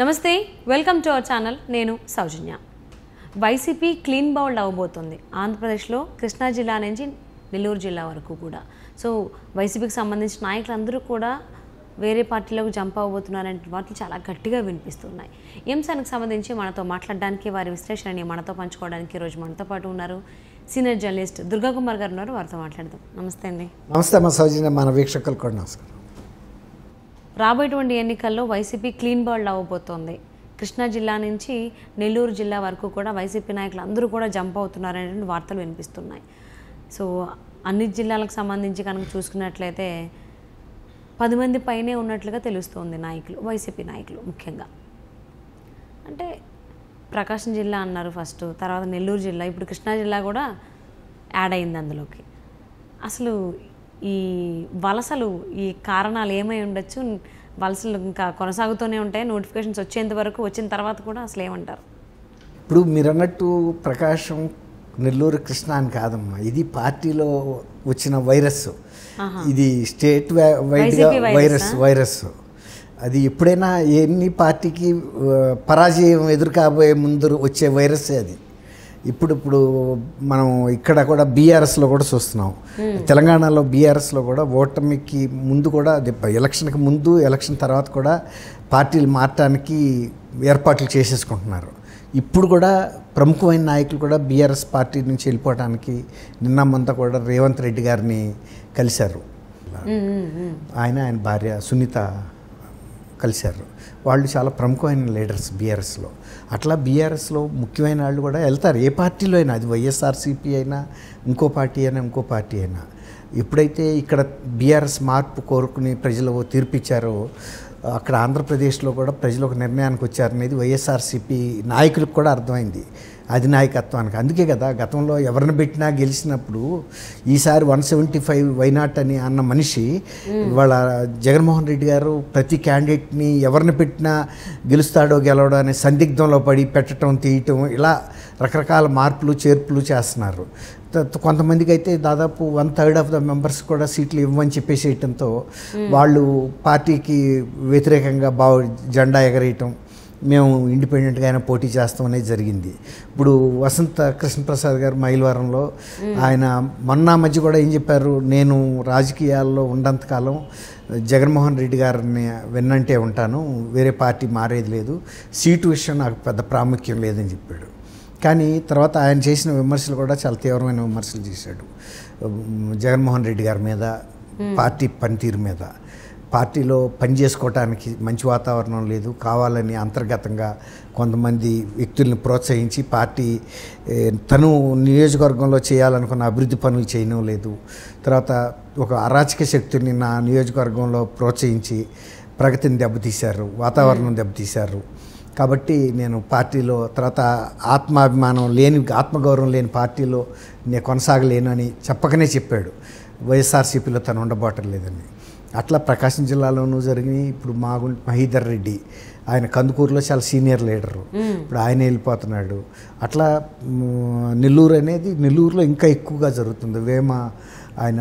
నమస్తే, welcome to our channel. నేను సౌజన్య. YCP clean bowled అవ్వబోతుంది ఆంధ్రప్రదేశ్లో, కృష్ణా జిల్లా నుంచి నెల్లూరు జిల్లా వరకు కూడా. సో వైసీపీకి సంబంధించిన నాయకులందరూ కూడా వేరే పార్టీలోకి జంప్ అవ్వబోతున్నారంటే వాటిని చాలా గట్టిగా వినిపిస్తున్నాయి. ఈ అంశానికి సంబంధించి మనతో మాట్లాడడానికి, వారి విశ్లేషణని మనతో పంచుకోవడానికి ఈరోజు మనతో పాటు ఉన్నారు సీనియర్ జర్నలిస్ట్ దుర్గా కుమార్ గారు ఉన్నారు. వారితో మాట్లాడదాం. నమస్తే అండి. నమస్తే అమ్మ సౌజన్య, మన వీక్షకులు కూడా నమస్కారం. రాబోయేటువంటి ఎన్నికల్లో వైసీపీ క్లీన్ బౌల్డ్ అవ్వబోతోంది. కృష్ణా జిల్లా నుంచి నెల్లూరు జిల్లా వరకు కూడా వైసీపీ నాయకులు అందరూ కూడా జంప్ అవుతున్నారనే వార్తలు వినిపిస్తున్నాయి. సో అన్ని జిల్లాలకు సంబంధించి కనుక చూసుకున్నట్లయితే 10 మంది పైనే ఉన్నట్లుగా తెలుస్తోంది నాయకులు, వైసీపీ నాయకులు ముఖ్యంగా. అంటే ప్రకాశం జిల్లా అన్నారు ఫస్ట్, తర్వాత నెల్లూరు జిల్లా, ఇప్పుడు కృష్ణా జిల్లా కూడా యాడ్ అయింది అందులోకి. అసలు ఈ వలసలు, ఈ కారణాలు ఏమై ఉండొచ్చు? వలసలు ఇంకా కొనసాగుతూనే ఉంటాయి నోటిఫికేషన్స్ వచ్చేంత వరకు, వచ్చిన తర్వాత కూడా అసలు ఏమంటారు? ఇప్పుడు మీరు అన్నట్టు ప్రకాశం, నెల్లూరు, కృష్ణా అని కాదమ్మా, ఇది పార్టీలో వచ్చిన వైరస్. ఇది స్టేట్ వైడ్గా వైరస్. అది ఎప్పుడైనా ఎన్ని పార్టీకి పరాజయం ఎదురుకాబోయే ముందు వచ్చే వైరస్సే అది. ఇప్పుడు మనం ఇక్కడ కూడా బీఆర్ఎస్లో కూడా చూస్తున్నాం. తెలంగాణలో బీఆర్ఎస్లో కూడా ఓటమికి ముందు కూడా, ఎలక్షన్కి ముందు, ఎలక్షన్ తర్వాత కూడా పార్టీలు మారటానికి ఏర్పాట్లు చేసేసుకుంటున్నారు. ఇప్పుడు కూడా ప్రముఖమైన నాయకులు కూడా బీఆర్ఎస్ పార్టీ నుంచి వెళ్ళిపోవడానికి నిన్నమంతా కూడా రేవంత్ రెడ్డి గారిని కలిశారు. ఆయన భార్య సునీత కలిశారు. వాళ్ళు చాలా ప్రముఖమైన లీడర్స్ బీఆర్ఎస్లో. అట్లా బీఆర్ఎస్లో ముఖ్యమైన వాళ్ళు కూడా వెళ్తారు, ఏ పార్టీలో అయినా, అది వైఎస్ఆర్సీపీ అయినా, ఇంకో పార్టీ అయినా. ఎప్పుడైతే ఇక్కడ బీఆర్ఎస్ మార్పు కోరుకుని ప్రజలు తీర్పిచ్చారో, అక్కడ ఆంధ్రప్రదేశ్లో కూడా ప్రజలు ఒక నిర్ణయానికి వచ్చారనేది వైఎస్ఆర్సీపీ నాయకులకు కూడా అర్థమైంది, అధినాయకత్వానికి. అందుకే కదా గతంలో ఎవరిని పెట్టినా గెలిచినప్పుడు ఈసారి 175 వైనాట్ అని అన్న మనిషి వాళ్ళ జగన్మోహన్ రెడ్డి గారు ప్రతి క్యాండిడేట్ని ఎవరిని పెట్టినా గెలుస్తాడో గెలవడో అనే సందిగ్ధంలో పడి పెట్టడం, తీయటం, ఇలా రకరకాల మార్పులు చేర్పులు చేస్తున్నారు. కొంతమందికి అయితే దాదాపు 1/3 ఆఫ్ ద మెంబర్స్ కూడా సీట్లు ఇవ్వమని చెప్పేసేయటంతో వాళ్ళు పార్టీకి వ్యతిరేకంగా జెండా ఎగరేయటం, మేము ఇండిపెండెంట్గా అయినా పోటీ చేస్తాం అనేది జరిగింది. ఇప్పుడు వసంత కృష్ణప్రసాద్ గారు మైలవరంలో ఆయన మొన్న మధ్య కూడా ఏం చెప్పారు, నేను రాజకీయాల్లో ఉన్నంతకాలం జగన్మోహన్ రెడ్డి గారిని వెన్నంటే ఉంటాను, వేరే పార్టీ మారేది లేదు, సీటు విషయం నాకు పెద్ద ప్రాముఖ్యం లేదని చెప్పాడు. కానీ తర్వాత ఆయన చేసిన విమర్శలు కూడా చాలా తీవ్రమైన విమర్శలు చేశాడు జగన్మోహన్ రెడ్డి గారి మీద, పార్టీ పనితీరు మీద. పార్టీలో పని చేసుకోవటానికి మంచి వాతావరణం లేదు, కావాలని అంతర్గతంగా కొంతమంది వ్యక్తుల్ని ప్రోత్సహించి పార్టీ తను నియోజకవర్గంలో చేయాలనుకున్న అభివృద్ధి పనులు చేయడం లేదు. తర్వాత ఒక అరాచక శక్తుల్ని నా నియోజకవర్గంలో ప్రోత్సహించి ప్రగతిని దెబ్బతీశారు, వాతావరణం దెబ్బతీశారు. కాబట్టి నేను పార్టీలో తర్వాత ఆత్మాభిమానం లేని, ఆత్మగౌరవం లేని పార్టీలో నేను కొనసాగలేను అని చెప్పకనే చెప్పాడు. వైఎస్ఆర్సీపీలో తను ఉండబోటం లేదని. అట్లా ప్రకాశం జిల్లాలోనూ జరిగినాయి. ఇప్పుడు మహీధర్ రెడ్డి, ఆయన కందుకూరులో చాలా సీనియర్ లీడరు, ఇప్పుడు ఆయన వెళ్ళిపోతున్నాడు. అట్లా నెల్లూరులో ఇంకా ఎక్కువగా జరుగుతుంది. ఆయన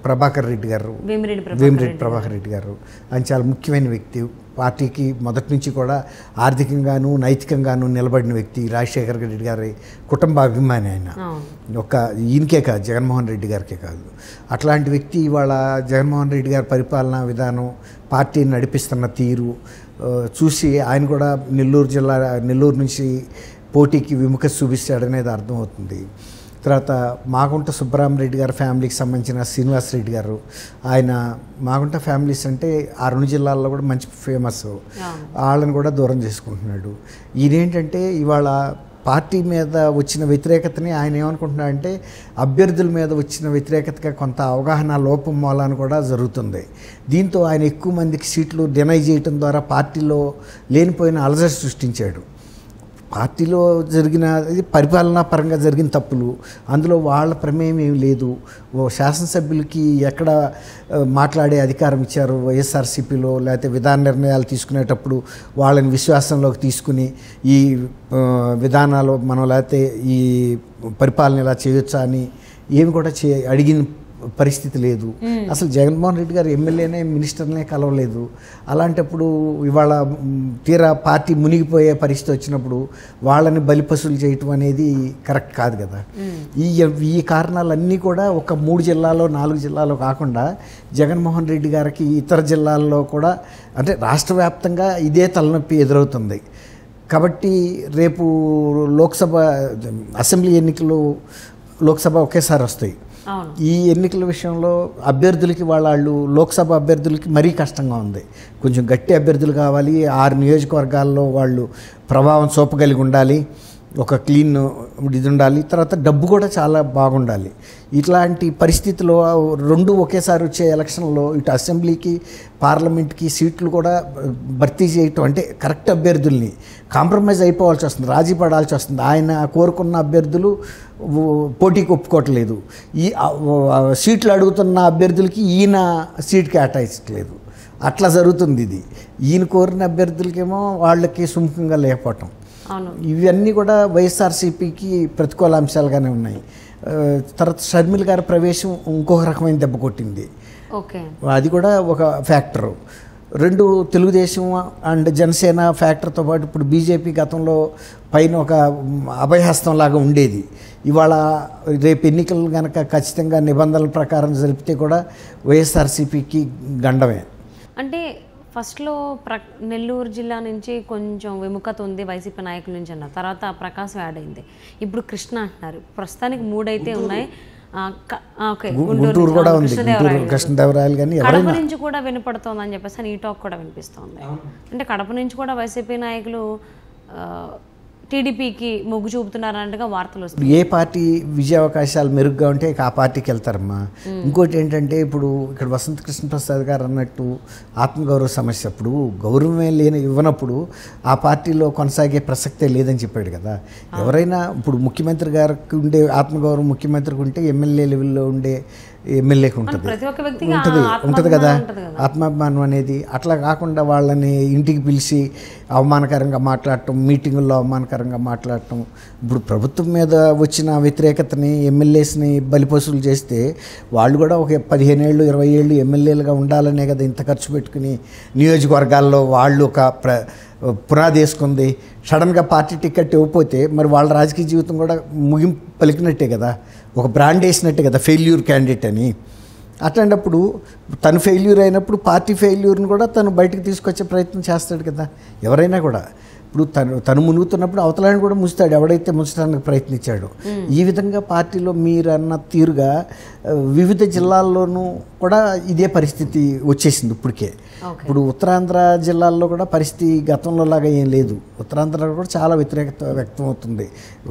ప్రభాకర్ రెడ్డి గారు, వేమిరెడ్డి ప్రభాకర్ రెడ్డి గారు, ఆయన చాలా ముఖ్యమైన వ్యక్తి, పార్టీకి మొదటి నుంచి కూడా ఆర్థికంగాను నైతికంగాను నిలబడిన వ్యక్తి, రాజశేఖర రెడ్డి గారి కుటుంబాభిమాని. ఆయన ఈయనకే కాదు, జగన్మోహన్ రెడ్డి గారికే కాదు. అట్లాంటి వ్యక్తి ఇవాళ జగన్మోహన్ రెడ్డి గారి పరిపాలనా విధానం, పార్టీని నడిపిస్తున్న తీరు చూసి ఆయన కూడా నెల్లూరు నుంచి పోటీకి విముఖత చూపిస్తాడనేది అర్థమవుతుంది. తర్వాత మాగుంట సుబ్బరామరెడ్డి గారి ఫ్యామిలీకి సంబంధించిన శ్రీనివాసరెడ్డి గారు, ఆయన మాగుంట ఫ్యామిలీస్ అంటే ఆ 2 జిల్లాల్లో కూడా మంచి ఫేమస్, వాళ్ళని కూడా దూరం చేసుకుంటున్నాడు. ఇదేంటంటే ఇవాళ పార్టీ మీద వచ్చిన వ్యతిరేకతని ఆయన ఏమనుకుంటున్నాడంటే అభ్యర్థుల మీద వచ్చిన వ్యతిరేకతగా కొంత అవగాహన లోపం మూలాన కూడా జరుగుతుంది. దీంతో ఆయన ఎక్కువ మందికి సీట్లు డినై చేయడం ద్వారా పార్టీలో లేనిపోయిన అలజడి సృష్టించాడు. పార్టీలో జరిగిన పరిపాలనా పరంగా జరిగిన తప్పులు, అందులో వాళ్ళ ప్రమేయం ఏమి లేదు. శాసనసభ్యులకి ఎక్కడ మాట్లాడే అధికారం ఇచ్చారు వైఎస్ఆర్సీపీలో, లేకపోతే విధాన నిర్ణయాలు తీసుకునేటప్పుడు వాళ్ళని విశ్వాసంలోకి తీసుకుని ఈ విధానాలు మనం లేకపోతే ఈ పరిపాలన ఇలా చేయొచ్చా అని ఏమి కూడా అడిగిన పరిస్థితి లేదు. అసలు జగన్మోహన్ రెడ్డి గారు ఎమ్మెల్యేనే మినిస్టర్నే కలవలేదు. అలాంటప్పుడు ఇవాళ తీరా పార్టీ మునిగిపోయే పరిస్థితి వచ్చినప్పుడు వాళ్ళని బలిపశువులు చేయటం అనేది కరెక్ట్ కాదు కదా. ఈ కారణాలన్నీ కూడా ఒక 3 జిల్లాలో 4 జిల్లాలో కాకుండా జగన్మోహన్ రెడ్డి గారికి ఇతర జిల్లాల్లో కూడా అంటే రాష్ట్ర వ్యాప్తంగా ఇదే తలనొప్పి ఎదురవుతుంది. కాబట్టి రేపు లోక్సభ అసెంబ్లీ ఎన్నికలు లోక్సభ ఒకేసారి వస్తాయి. ఈ ఎన్నికల విషయంలో అభ్యర్థులకి వాళ్ళు లోక్సభ అభ్యర్థులకి మరీ కష్టంగా ఉంది. కొంచెం గట్టి అభ్యర్థులు కావాలి. 6 నియోజకవర్గాల్లో వాళ్ళు ప్రభావం చూపగలిగి ఉండాలి. ఒక క్లీన్ ఇది ఉండాలి. తర్వాత డబ్బు కూడా చాలా బాగుండాలి. ఇట్లాంటి పరిస్థితిలో 2 ఒకేసారి వచ్చే ఎలక్షన్లో ఇటు అసెంబ్లీకి పార్లమెంట్కి సీట్లు కూడా భర్తీ చేయటం అంటే కరెక్ట్ అభ్యర్థుల్ని కాంప్రమైజ్ అయిపోవాల్సి వస్తుంది, రాజీ పడాల్సి వస్తుంది. ఆయన కోరుకున్న అభ్యర్థులు పోటీకి ఒప్పుకోవట్లేదు. ఈ సీట్లు అడుగుతున్న అభ్యర్థులకి ఈయన సీట్ కేటాయించట్లేదు. అట్లా జరుగుతుంది. ఇది ఈయన కోరిన అభ్యర్థులకేమో వాళ్ళకి సుముఖంగా లేకపోవటం, ఇవన్నీ కూడా వైఎస్ఆర్సీపీకి ప్రతికూల అంశాలుగానే ఉన్నాయి. తర్వాత షర్మిల గారి ప్రవేశం ఇంకొక రకమైన దెబ్బ కొట్టింది. అది కూడా ఒక ఫ్యాక్టరు. 2 తెలుగుదేశం అండ్ జనసేన ఫ్యాక్టర్తో పాటు ఇప్పుడు బీజేపీ గతంలో పైన ఒక అభయహస్తం లాగా ఉండేది. ఇవాళ రేపు ఎన్నికలు కనుక ఖచ్చితంగా నిబంధనల ప్రకారం జరిపితే కూడా వైఎస్ఆర్సీపీకి గండమే. అంటే ఫస్ట్లో నెల్లూరు జిల్లా నుంచి కొంచెం విముఖత ఉంది వైసీపీ నాయకుల నుంచి అన్నారు. తర్వాత ప్రకాశం యాడ్ అయింది. ఇప్పుడు కృష్ణ అంటున్నారు. ప్రస్తుతానికి 3 అయితే ఉన్నాయి. గుంటూరు కూడా ఉంది. కృష్ణదేవరాయలు కానీ కడప నుంచి కూడా వినపడుతోంది అని చెప్పేసి ఈ టాక్ కూడా వినిపిస్తోంది. అంటే కడప నుంచి కూడా వైసీపీ నాయకులు టీడీపీకి మొగ్గు చూపుతున్నారన్నట్టుగా వార్తలు వస్తాయి. ఏ పార్టీ విజయ అవకాశాలు మెరుగ్గా ఉంటే ఆ పార్టీకి వెళ్తారమ్మా. ఇంకోటి ఏంటంటే ఇప్పుడు ఇక్కడ వసంత కృష్ణప్రసాద్ గారు అన్నట్టు ఆత్మగౌరవ సమస్య, అప్పుడు గౌరవమే ఇవ్వనప్పుడు ఆ పార్టీలో కొనసాగే ప్రసక్తే లేదని చెప్పాడు కదా. ఎవరైనా ఇప్పుడు ముఖ్యమంత్రి గారికి ఉండే ఆత్మగౌరవం ముఖ్యమంత్రికి ఉంటే ఎమ్మెల్యే లెవెల్లో ఉండే ఎమ్మెల్యేకి ఉంటుంది కదా ఆత్మాభిమానం అనేది. అట్లా కాకుండా వాళ్ళని ఇంటికి పిలిచి అవమానకరంగా మాట్లాడటం, మీటింగుల్లో అవమానకరంగా మాట్లాడటం. ఇప్పుడు ప్రభుత్వం మీద వచ్చిన వ్యతిరేకతని ఎమ్మెల్యేస్ని బలిపశువులు చేస్తే వాళ్ళు కూడా ఒక 15 ఏళ్ళు 20 ఏళ్ళు ఎమ్మెల్యేలుగా ఉండాలనే కదా ఇంత ఖర్చు పెట్టుకుని నియోజకవర్గాల్లో వాళ్ళు ఒక పునాది వేసుకుంది. సడన్గా పార్టీ టికెట్ ఇవ్వకపోతే మరి వాళ్ళ రాజకీయ జీవితం కూడా ముగింపు పలికినట్టే కదా, ఒక బ్రాండ్ వేసినట్టే కదా ఫెయిల్యూర్ క్యాండిడేట్ అని. అట్లాంటప్పుడు తను ఫెయిల్యూర్ అయినప్పుడు పార్టీ ఫెయిల్యూర్ని కూడా తను బయటకు తీసుకొచ్చే ప్రయత్నం చేస్తాడు కదా ఎవరైనా కూడా. ఇప్పుడు తను మునుగుతున్నప్పుడు అవతలాన్ని కూడా ముంచుతాడు ఎవడైతే ముంచడానికి ప్రయత్నించాడు. ఈ విధంగా పార్టీలో మీరు అన్న తీరుగా వివిధ జిల్లాల్లోనూ కూడా ఇదే పరిస్థితి వచ్చేసింది ఇప్పటికే. ఇప్పుడు ఉత్తరాంధ్ర జిల్లాల్లో కూడా పరిస్థితి గతంలో లాగా ఏం లేదు. ఉత్తరాంధ్రలో కూడా చాలా వ్యతిరేకత వ్యక్తం అవుతుంది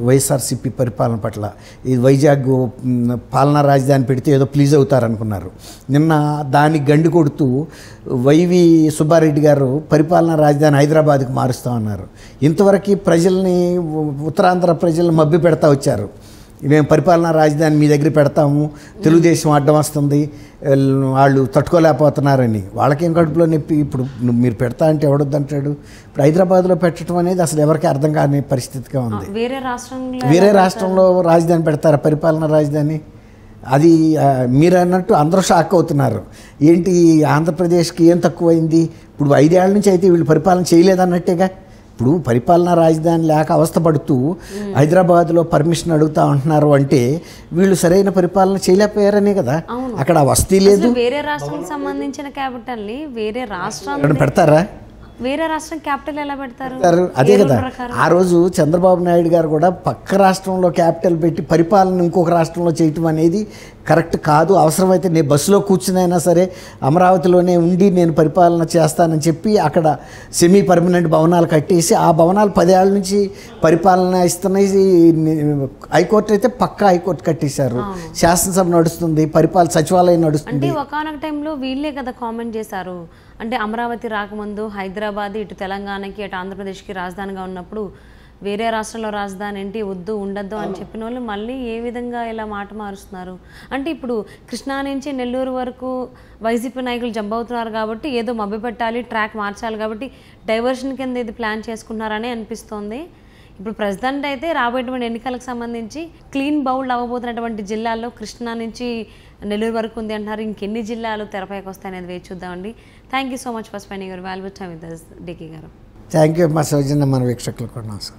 వైఎస్ఆర్సీపీ పరిపాలన పట్ల. ఈ వైజాగ్ పాలనా రాజధాని పెడితే ఏదో ప్లీజ్ అవుతారనుకున్నారు. నిన్న దానికి గండి కొడుతూ వైవి సుబ్బారెడ్డి గారు పరిపాలనా రాజధాని హైదరాబాద్కి మారుస్తామన్నారు. ఇంతవరకు ప్రజల్ని ఉత్తరాంధ్ర ప్రజలను మభ్య పెడతా వచ్చారు. మేము పరిపాలనా రాజధాని మీ దగ్గర పెడతాము, తెలుగుదేశం అడ్డం వస్తుంది, వాళ్ళు తట్టుకోలేకపోతున్నారని. వాళ్ళకేం కడుపులో నొప్పి. ఇప్పుడు మీరు పెడతా అంటే ఎవడొద్దంటాడు. ఇప్పుడు హైదరాబాద్లో పెట్టడం అనేది అసలు ఎవరికి అర్థం కాని పరిస్థితిగా ఉంది. వేరే రాష్ట్రంలో రాజధాని పెడతారా పరిపాలనా రాజధాని? అది మీరు అన్నట్టు అందరూ షాక్ అవుతున్నారు. ఏంటి ఆంధ్రప్రదేశ్కి ఏం తక్కువైంది? ఇప్పుడు 5 ఏళ్ల నుంచి అయితే వీళ్ళు పరిపాలన చేయలేదన్నట్టేగా. ఇప్పుడు పరిపాలనా రాజధాని లేక అవస్థపడుతూ హైదరాబాద్లో పర్మిషన్ అడుగుతా ఉంటున్నారు అంటే వీళ్ళు సరైన పరిపాలన చేయలేకపోయారనే కదా. అక్కడ వస్తీ లేదు. వేరే రాష్ట్రానికి సంబంధించిన క్యాపిటల్ని వేరే రాష్ట్రాలు పెడతారా? వేరే రాష్ట్రం క్యాపిటల్ ఎలా పెడతారు? అదే కదా. ఆ రోజు చంద్రబాబు నాయుడు గారు కూడా పక్క రాష్ట్రంలో క్యాపిటల్ పెట్టి పరిపాలన ఇంకొక రాష్ట్రంలో చేయటం అనేది కరెక్ట్ కాదు. అవసరమైతే నేను బస్సులో కూర్చునైనా సరే అమరావతిలోనే ఉండి నేను పరిపాలన చేస్తానని చెప్పి అక్కడ సెమీ పర్మనెంట్ భవనాలు కట్టేసి ఆ భవనాలు 10 ఏళ్ల నుంచి పరిపాలన ఇస్తున్నాయి. హైకోర్టు అయితే పక్కా హైకోర్టు కట్టేశారు, శాసనసభ నడుస్తుంది, సచివాలయం నడుస్తుంది. అంటే ఒకానొక టైంలో వీళ్ళే కదా కామెంట్ చేశారు. అంటే అమరావతి రాకముందు హైదరాబాద్ ఇటు తెలంగాణకి అటు ఆంధ్రప్రదేశ్కి రాజధానిగా ఉన్నప్పుడు వేరే రాష్ట్రంలో రాజధాని ఏంటి వద్దు ఉండద్దు అని చెప్పిన వాళ్ళు మళ్ళీ ఏ విధంగా ఇలా మాట మారుస్తున్నారు? అంటే ఇప్పుడు కృష్ణా నుంచి నెల్లూరు వరకు వైసీపీ నాయకులు జంప్ అవుతున్నారు కాబట్టి ఏదో మభ్యపెట్టాలి, ట్రాక్ మార్చాలి కాబట్టి డైవర్షన్ కింద ఇది ప్లాన్ చేసుకున్నారని అనిపిస్తోంది. ఇప్పుడు ప్రెసిడెంట్ అయితే రాబోయేటువంటి ఎన్నికలకు సంబంధించి క్లీన్ బౌల్డ్ అవ్వబోతున్నటువంటి జిల్లాల్లో కృష్ణా నుంచి నెల్లూరు వరకు ఉంది అంటున్నారు. ఇంకెన్ని జిల్లాలు తెరపైకి వస్తాయి అనేది వేచి చూద్దామండి. Thank you so much for spending your valuable time with us, DK గారు. థ్యాంక్ యూ మా సౌజన్య, మన వీక్షకులకు నమస్కారం.